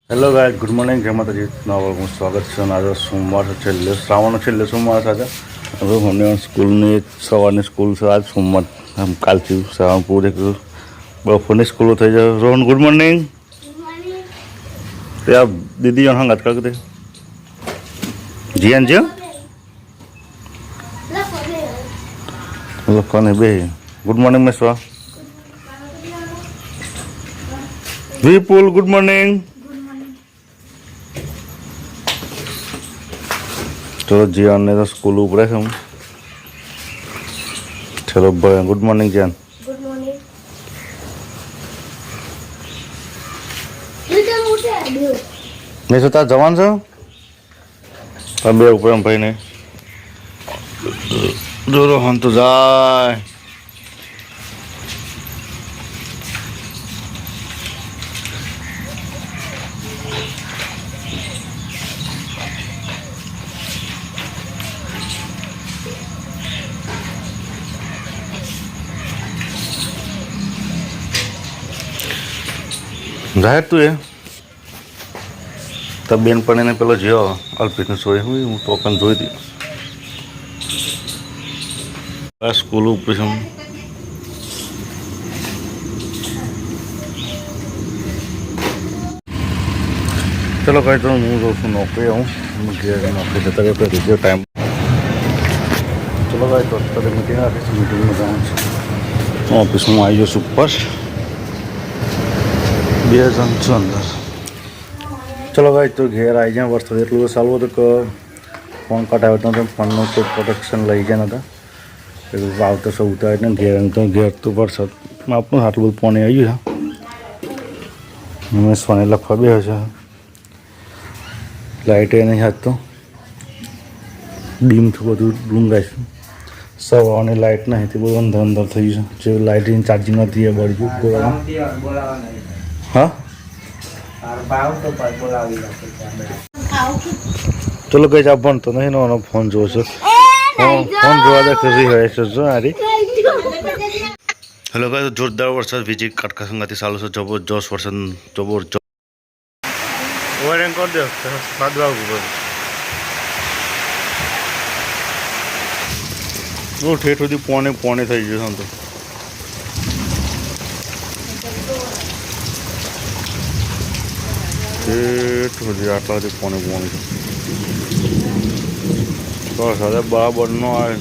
hello ગાય good morning જય માતાજી નવા વર્ગમાં સ્વાગત છે અને આજે સોમવાર છેલ્લે શ્રાવણનો છેલ્લે સોમવાર છે આજે હવે મને સ્કૂલની સવારની સ્કૂલ છે આજ સોમવાર કાલથી શ્રાવણ પૂરે બપોરની સ્કૂલો થઈ જાય રોહન ગુડ મોર્નિંગ ત્યાં દીદી હંગાત કાઢ દે જીયાન જીઓ લખવાને બે ગુડ મોર્નિંગ મેસવા વિપુલ ગુડ મોર્નિંગ चलो जियान ने तो स्कूल ऊपर है हम चलो गुड मॉर्निंग जियान गुड मॉर्निंग मैं सोचा जवान से तब ऊपर हम भाई ने जो हम तो जाए जाहिर તું એ તબ બેનપણીને પેલો જ્યો અલ્પિતને સોય હું તો પણ જોઈ હતી આ સ્કૂલ ઉપર છે ચલો કઈ તો હું જાઉં છું નોકરી આવું ઘેર નોકરી જતા રહે બીજો ટાઈમ ચલો કઈ તો અત્યારે મીટિંગ રાખીશું મીટિંગમાં જવાનું છે ઓફિસમાં આવી જઈશ ઉપર બે જણ છું અંદર ચલો ભાઈ તો ઘેર આવી જાય વરસાદ એટલું તો સારું હતું કે ફોન કટાવ્યો હતો ફોનનું કોઈ પ્રોટેક્શન લઈ ગયા નતા એટલે આવતો સૌ ઉતારે ને ઘેર તો ઘેર તો વરસાદ આપણું આટલું બધું પાણી આવ્યું છે મેં સોને લખવા બે છે લાઇટ એ નહીં હાથ તો ડીમ થયું બધું રૂમ ગાઈશું સવારની લાઇટ નહીં તે બધું અંદર અંદર થઈ ગયું જે લાઇટની ચાર્જિંગ નથી એ બળી ગયું હા ચલો કઈ આપ ભણતો નહીં નો ફોન જોવો છો ફોન જોવા દે ખરી હોય છે જો આરી હેલો ગાઈસ જોરદાર વરસાદ વીજળી કડકા સંગાથી ચાલુ છે જબરજસ્ત વરસાદ જબરજસ્ત ઓવરહેંગ કરી દો સાદું આવું બહુ ઠેઠ સુધી પોણે થઈ ગયું આમ તો આટલા સુધી પોણે છે બસ હવે બરાબર નો આવે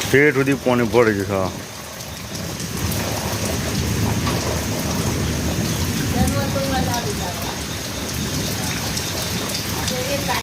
ઠેઠ સુધી પોણે ભરી જશે હા